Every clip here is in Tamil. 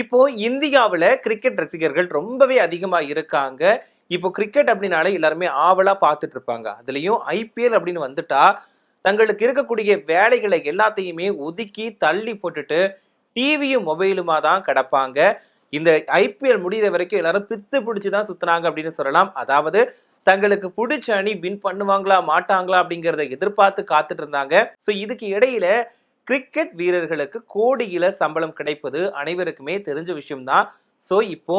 இப்போ இந்தியாவுல கிரிக்கெட் ரசிகர்கள் ரொம்பவே அதிகமா இருக்காங்க. இப்போ கிரிக்கெட் அப்படின்னாலே எல்லாருமே ஆவலா பார்த்துட்டு இருப்பாங்க. அதுலயும் ஐபிஎல் அப்படின்னு வந்துட்டா, தங்களுக்கு இருக்கக்கூடிய வேலைகளை எல்லாத்தையுமே ஒதுக்கி தள்ளி போட்டுட்டு, டிவியும் மொபைலுமா தான் கிடப்பாங்க. இந்த ஐபிஎல் முடியிற வரைக்கும் எல்லாரும் பித்து பிடிச்சு தான் சுத்துனாங்க அப்படின்னு சொல்லலாம். அதாவது தங்களுக்கு புடிச்ச அணி வின் பண்ணுவாங்களா, மாட்டாங்களா அப்படிங்கிறத எதிர்பார்த்து காத்துட்டு இருந்தாங்க. ஸோ இதுக்கு இடையில கிரிக்கெட் வீரர்களுக்கு கோடியில சம்பளம் கிடைப்பது அனைவருக்குமே தெரிஞ்ச விஷயம் தான். ஸோ இப்போ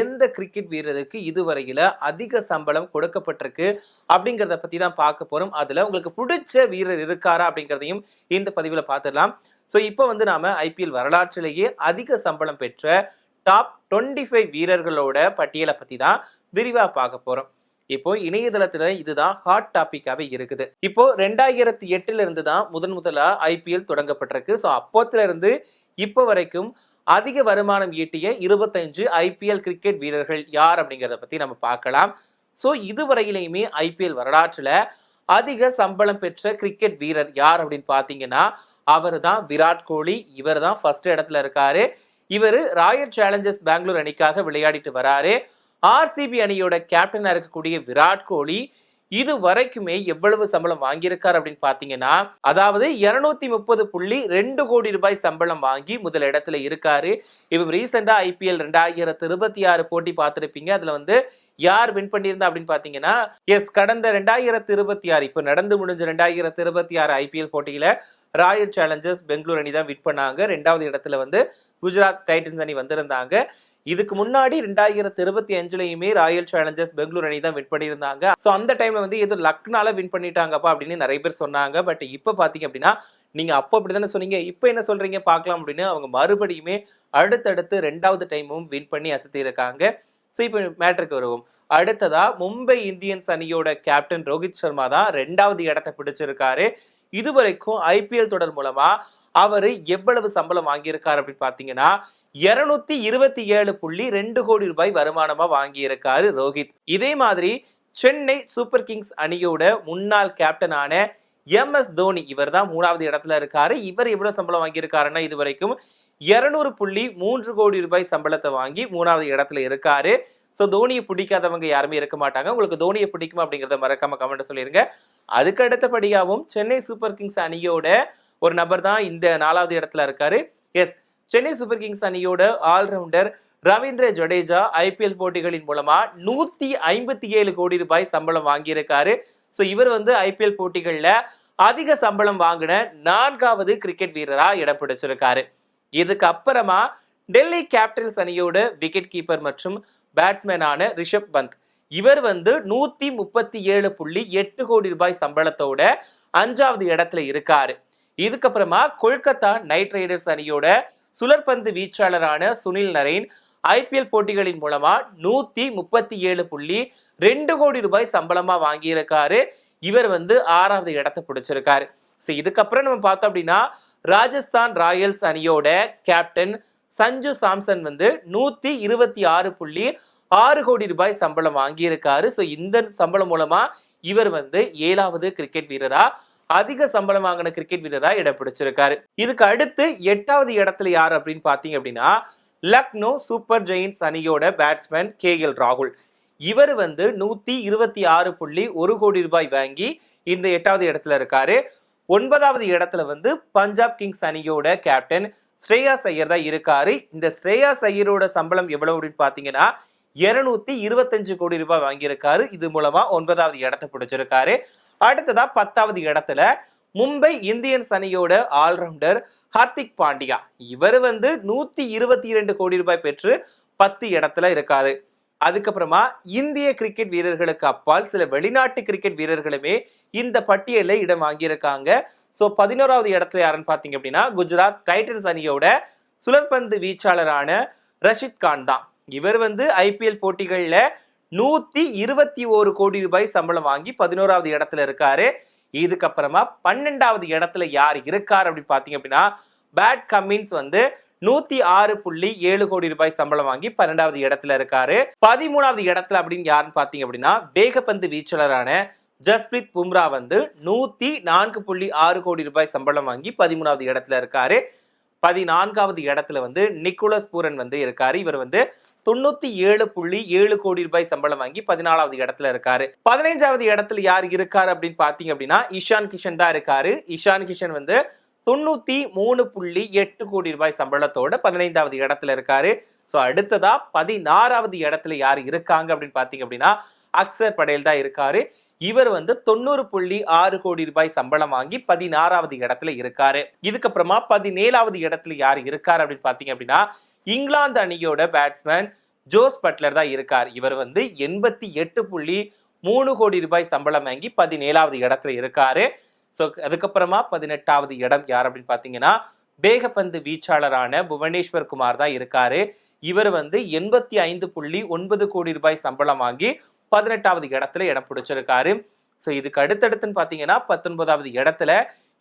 எந்த கிரிக்கெட் வீரருக்கு இதுவரையில அதிக சம்பளம் கொடுக்கப்பட்டிருக்கு அப்படிங்கிறத பத்தி தான் பார்க்க போறோம். அதுல உங்களுக்கு பிடிச்ச வீரர் இருக்காரா அப்படிங்கிறதையும் இந்த பதிவுல பார்த்துடலாம். ஸோ இப்போ வந்து நாம ஐபிஎல் வரலாற்றிலேயே அதிக சம்பளம் பெற்ற டாப் 25 வீரர்களோட பட்டியலை பத்தி தான் விரிவா பார்க்க போறோம். இப்போ இணையதளத்துல இதுதான் ஹாட் டாபிக்காவே இருக்குது. இப்போ 2008 இருந்து தான் முதலா ஐபிஎல் தொடங்கப்பட்டிருக்கு. ஸோ அப்போத்துல இருந்து இப்போ வரைக்கும் அதிக வருமானம் ஈட்டிய 25 ஐபிஎல் கிரிக்கெட் வீரர்கள் யார் அப்படிங்கிறத பத்தி நம்ம பார்க்கலாம். ஸோ இதுவரையிலையுமே ஐபிஎல் வரலாற்றுல அதிக சம்பளம் பெற்ற கிரிக்கெட் வீரர் யார் அப்படின்னு பாத்தீங்கன்னா அவர் தான் விராட் கோலி. இவர் தான் ஃபர்ஸ்ட் இடத்துல இருக்காரு. இவர் ராயல் சேலஞ்சர்ஸ் பெங்களூர் அணிக்காக விளையாடிட்டு வராரு. ஆர்சிபி அணியோட கேப்டனா இருக்கக்கூடிய விராட் கோலி இது வரைக்குமே எவ்வளவு சம்பளம் வாங்கியிருக்காரு அப்படின்னு பாத்தீங்கன்னா, அதாவது 230.2 கோடி ரூபாய் சம்பளம் வாங்கி முதல் இடத்துல இருக்காரு. இப்ப ரீசெண்டா ஐபிஎல் 2026 போட்டி பார்த்திருப்பீங்க. அதுல வந்து யார் வின் பண்ணியிருந்தா அப்படின்னு பாத்தீங்கன்னா, கடந்த 2026 இப்ப நடந்து முடிஞ்ச 2026 ஐபிஎல் போட்டியில ராயல் சேலஞ்சர்ஸ் பெங்களூர் அணி தான் வின் பண்ணாங்க. 2வது இடத்துல வந்து குஜராத் டைட்டன்ஸ் அணி வந்திருந்தாங்க. இதுக்கு முன்னாடி 2025லயுமே ராயல் சேலஞ்சர்ஸ் பெங்களூர் அணி தான் வின் பண்ணியிருந்தாங்க. ஸோ அந்த டைம்ல வந்து ஏதோ லக்னால வின் பண்ணிட்டாங்கப்பா அப்படின்னு நிறைய பேர் சொன்னாங்க. பட் இப்போ பாத்தீங்க அப்படின்னா நீங்க அப்போ அப்படிதானே சொன்னீங்க, இப்போ என்ன சொல்றீங்க பார்க்கலாம் அப்படின்னு அவங்க மறுபடியுமே அடுத்தடுத்து 2வது டைமும் வின் பண்ணி அசத்தி இருக்காங்க. ஸோ இப்போ மேட்ருக்கு வருவோம். அடுத்ததா மும்பை இந்தியன்ஸ் அணியோட கேப்டன் ரோஹித் சர்மா தான் 2வது இடத்தை பிடிச்சிருக்காரு. இதுவரைக்கும் ஐபிஎல் தொடர் மூலமா அவரு எவ்வளவு சம்பளம் வாங்கியிருக்காரு அப்படின்னு பாத்தீங்கன்னா 227.2 கோடி ரூபாய் வருமானமா வாங்கியிருக்காரு ரோஹித். இதே மாதிரி சென்னை சூப்பர் கிங்ஸ் அணியோட முன்னாள் கேப்டனான எம்எஸ் தோனி இவர் தான் 3வது இடத்துல இருக்காரு. இவர் எவ்வளவு சம்பளம் வாங்கியிருக்காருன்னா இதுவரைக்கும் 200.3 கோடி ரூபாய் சம்பளத்தை வாங்கி 3வது இடத்துல இருக்காரு. ஸோ தோனியை பிடிக்காதவங்க யாருமே இருக்க மாட்டாங்க. உங்களுக்கு தோனியை பிடிக்குமா அப்படிங்கிறத மறக்காம கமெண்ட் சொல்லிருங்க. அதுக்கு அடுத்தபடியாகவும் சென்னை சூப்பர் கிங்ஸ் அணியோட ஒரு நபர் தான் இந்த 4வது இடத்துல இருக்காரு. சென்னை சூப்பர் கிங்ஸ் அணியோட ஆல்ரவுண்டர் ரவீந்திர ஜடேஜா ஐபிஎல் போட்டிகளின் மூலமா 157 கோடி ரூபாய் சம்பளம் வாங்கியிருக்காரு. ஸோ இவர் வந்து ஐபிஎல் போட்டிகள்ல அதிக சம்பளம் வாங்கின 4வது கிரிக்கெட் வீரரா இடம் பிடிச்சிருக்காரு. இதுக்கு அப்புறமா டெல்லி கேபிட்டல்ஸ் அணியோட விக்கெட் கீப்பர் மற்றும் பேட்ஸ்மேனான ரிஷப் பந்த் இவர் வந்து 137.8 கோடி ரூபாய் சம்பளத்தோட 5வது இடத்துல இருக்காரு. இதுக்கப்புறமா கொல்கத்தா நைட் ரைடர்ஸ் அணியோட சுழற்பந்து வீச்சாளரான சுனில் நரேன் ஐபிஎல் போட்டிகளின் மூலமா 137.2 கோடி ரூபாய் சம்பளமா வாங்கியிருக்காரு. இவர் வந்து 6வது இடத்தை பிடிச்சிருக்காரு. ஸோ இதுக்கப்புறம் நம்ம பார்த்தோம் அப்படின்னா ராஜஸ்தான் ராயல்ஸ் அணியோட கேப்டன் சஞ்சு சாம்சன் வந்து 126.6 கோடி ரூபாய் சம்பளம் வாங்கியிருக்காரு. ஸோ இந்த சம்பளம் மூலமா இவர் வந்து 7வது கிரிக்கெட் வீரரா அதிக சம்பளம் வாங்கின கிரிக்கெட் வீரரா இடம் பிடிச்சிருக்காரு. இதுக்கு அடுத்து 8வது இடத்துல யார் அப்படின்னு பாத்தீங்க அப்படின்னா லக்னோ சூப்பர் ஜெயின்ஸ் அணியோட பேட்ஸ்மேன் KL ராகுல். இவர் வந்து 126.1 கோடி ரூபாய் வாங்கி இந்த 8வது இடத்துல இருக்காரு. 9வது இடத்துல வந்து பஞ்சாப் கிங்ஸ் அணியோட கேப்டன் ஸ்ரேயாஸ் ஐயர் தான் இருக்காரு. இந்த ஸ்ரேயாஸ் ஐயரோட சம்பளம் எவ்வளவு அப்படின்னு பாத்தீங்கன்னா 225 கோடி ரூபாய் வாங்கியிருக்காரு. இது மூலமா 9வது இடத்தை பிடிச்சிருக்காரு. அடுத்ததா 10வது இடத்துல மும்பை இந்தியன்ஸ் அணியோட ஆல்ரவுண்டர் ஹார்திக் பாண்டியா. இவர் வந்து 122 கோடி ரூபாய் பெற்று 10 இடத்துல இருக்காரு. அதுக்கப்புறமா இந்திய கிரிக்கெட் வீரர்களுக்கு அப்பால் சில வெளிநாட்டு கிரிக்கெட் வீரர்களுமே இந்த பட்டியலை இடம் வாங்கியிருக்காங்க. ஸோ 11வது இடத்துல யாருன்னு பாத்தீங்க அப்படின்னா குஜராத் டைட்டன்ஸ் அணியோட சுழற்பந்து வீச்சாளரான ரஷித் கான் தான். இவர் வந்து ஐபிஎல் போட்டிகள்ல 121 கோடி ரூபாய் சம்பளம் வாங்கி 11வது இடத்துல இருக்காரு. இதுக்கப்புறமா 12வது இடத்துல யார் இருக்காரு அப்படின்னு பாத்தீங்க அப்படின்னா பேட் கமின்ஸ் வந்து 106.7 கோடி ரூபாய் சம்பளம் வாங்கி 12வது இடத்துல இருக்காரு. 13வது இடத்துல அப்படின்னு யாருன்னு பாத்தீங்க அப்படின்னா வேகப்பந்து வீச்சாளரான ஜஸ்பிரீத் பும்ரா வந்து 104.6 கோடி ரூபாய் சம்பளம் வாங்கி 13வது இடத்துல இருக்காரு. 14வது இடத்துல வந்து நிக்கோலஸ் பூரன் வந்து இருக்காரு. இவர் வந்து 97.7 கோடி ரூபாய் சம்பளம் வாங்கி 14வது இடத்துல இருக்காரு. 15வது இடத்துல யார் இருக்காரு அப்படின்னு பாத்தீங்க அப்படின்னா இஷான் கிஷன் தான் இருக்காரு. இஷான் கிஷன் வந்து 93.8 கோடி ரூபாய் சம்பளத்தோட 15வது இடத்துல இருக்காரு. சோ அடுத்ததா 16வது இடத்துல யார் இருக்காங்க அப்படின்னு பாத்தீங்க அப்படின்னா அக்சர் படேல் தான் இருக்காரு. இவர் வந்து 90.6 கோடி ரூபாய் சம்பளம் வாங்கி 16வது இடத்துல இருக்காரு. இதுக்கப்புறமா 17வது இடத்துல யார் இருக்காரு அப்படின்னு பாத்தீங்க அப்படின்னா இங்கிலாந்து அணியோட பேட்ஸ்மேன் ஜோஸ் பட்லர் தான் இருக்கார். இவர் வந்து 88.3 கோடி ரூபாய் சம்பளம் வாங்கி 17வது இடத்துல இருக்காரு. சோ அதுக்கப்புறமா 18வது இடம் யார் அப்படின்னு பாத்தீங்கன்னா வேகப்பந்து வீச்சாளரான புவனேஸ்வர் குமார் தான் இருக்காரு. இவர் வந்து 85.9 கோடி ரூபாய் சம்பளம் வாங்கி 18வது இடத்துல இடம் பிடிச்சிருக்காரு. சோ இதுக்கு அடுத்தடுத்துன்னு பாத்தீங்கன்னா 19வது இடத்துல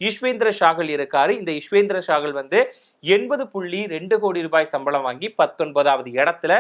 யுஸ்வேந்திர சாகல் இருக்காரு. இந்த யுஸ்வேந்திர சாகல் வந்து 80.2 கோடி ரூபாய் சம்பளம் வாங்கி 19வது இடத்துல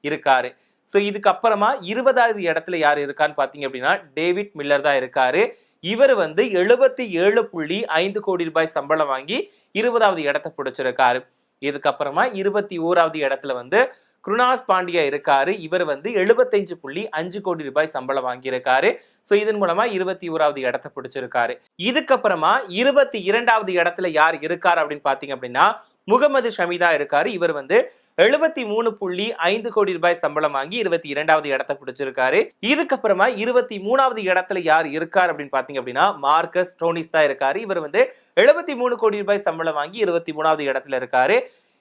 இருக்காரு. சோ இதுக்கு அப்புறமா 20வது இடத்துல யார் இருக்கான்னு பாத்தீங்க அப்படின்னா டேவிட் மில்லர் தான் இருக்காரு. இவர் வந்து 77.5 கோடி ரூபாய் சம்பளம் வாங்கி 20வது இடத்தை பிடிச்சிருக்காரு. இதுக்கப்புறமா 21வது இடத்துல வந்து குருணாஸ் பாண்டியா இருக்காரு. இவர் வந்து 75.5 கோடி ரூபாய் சம்பளம் வாங்கியிருக்காரு. சோ இதன் மூலமா 21வது இடத்தை பிடிச்சிருக்காரு. இதுக்கப்புறமா 22வது இடத்துல யார் இருக்காரு அப்படின்னு பாத்தீங்க அப்படின்னா முகமது ஷமிதா இருக்காரு. இவர் வந்து 73.5 கோடி ரூபாய் சம்பளம் வாங்கி 22வது இடத்தை பிடிச்சிருக்காரு. இதுக்கப்புறமா 23வது இடத்துல யார் இருக்காரு அப்படின்னு பாத்தீங்க அப்படின்னா மார்க்கஸ் ஸ்டோனிஸ் தான் இருக்காரு. இவர் வந்து 73 கோடி ரூபாய் சம்பளம் வாங்கி 23வது இடத்துல இருக்காரு.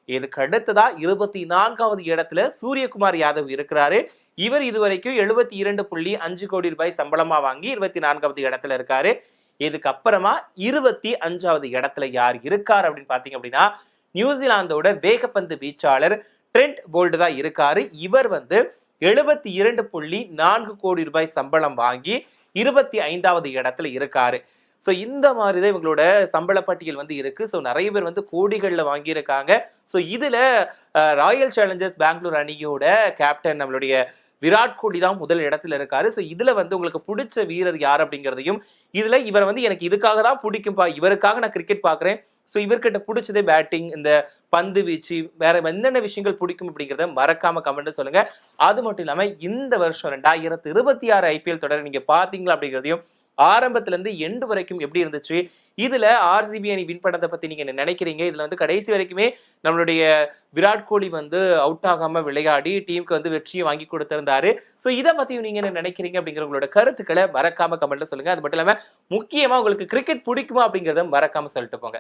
இதுக்கு அடுத்ததா 24வது இடத்துல சூரியகுமார் யாதவ் இருக்கிறாரு. இவர் இதுவரைக்கும் 72.5 கோடி ரூபாய் சம்பளமா வாங்கி 24வது இடத்துல இருக்காரு. இதுக்கு அப்புறமா 25வது இடத்துல யார் இருக்காரு அப்படின்னு பாத்தீங்க அப்படின்னா நியூசிலாந்தோட வேகப்பந்து வீச்சாளர் ட்ரெண்ட் போல்ட் தான் இருக்காரு. இவர் வந்து 72.4 கோடி ரூபாய் சம்பளம் வாங்கி 25வது இடத்துல இருக்காரு. ஸோ இந்த மாதிரி தான் இவங்களோட சம்பள பட்டியல் வந்து இருக்கு. ஸோ நிறைய பேர் வந்து கோடிகளில் வாங்கியிருக்காங்க. ஸோ இதுல ராயல் சேலஞ்சர்ஸ் பெங்களூர் அணியோட கேப்டன் நம்மளுடைய விராட் கோலி தான் முதல் இடத்துல இருக்காரு. ஸோ இதுல வந்து உங்களுக்கு பிடிச்ச வீரர் யார் அப்படிங்கிறதையும் இதுல இவர் வந்து எனக்கு இதுக்காக தான் பிடிக்கும்பா, இவருக்காக நான் கிரிக்கெட் பாக்குறேன், ஸோ இவர்கிட்ட பிடிச்சதே பேட்டிங், இந்த பந்து வீச்சு, வேற என்னென்ன விஷயங்கள் பிடிக்கும் அப்படிங்கிறத மறக்காம கமெண்ட் சொல்லுங்க. அது மட்டும் இல்லாம இந்த வருஷம் 2026 ஐபிஎல் தொடர் நீங்க பாத்தீங்களா அப்படிங்கிறதையும் ஆரம்பத்துல இருந்து எண்டு வரைக்கும் எப்படி இருந்துச்சு, இதுல ஆர்சிபி அணி வின் பண்ணதை பத்தி நீங்க என்ன நினைக்கிறீங்க, இதுல வந்து கடைசி வரைக்குமே நம்மளுடைய விராட் கோலி வந்து அவுட் ஆகாம விளையாடி டீமுக்கு வந்து வெற்றியை வாங்கி கொடுத்திருந்தாரு. சோ இதை பத்தி நீங்க என்ன நினைக்கிறீங்க அப்படிங்கிற உங்களோட கருத்துக்களை மறக்காம கமெண்ட்ல சொல்லுங்க. அது மட்டும் இல்லாம முக்கியமா உங்களுக்கு கிரிக்கெட் பிடிக்குமா அப்படிங்கறத மறக்காம சொல்லிட்டு போங்க.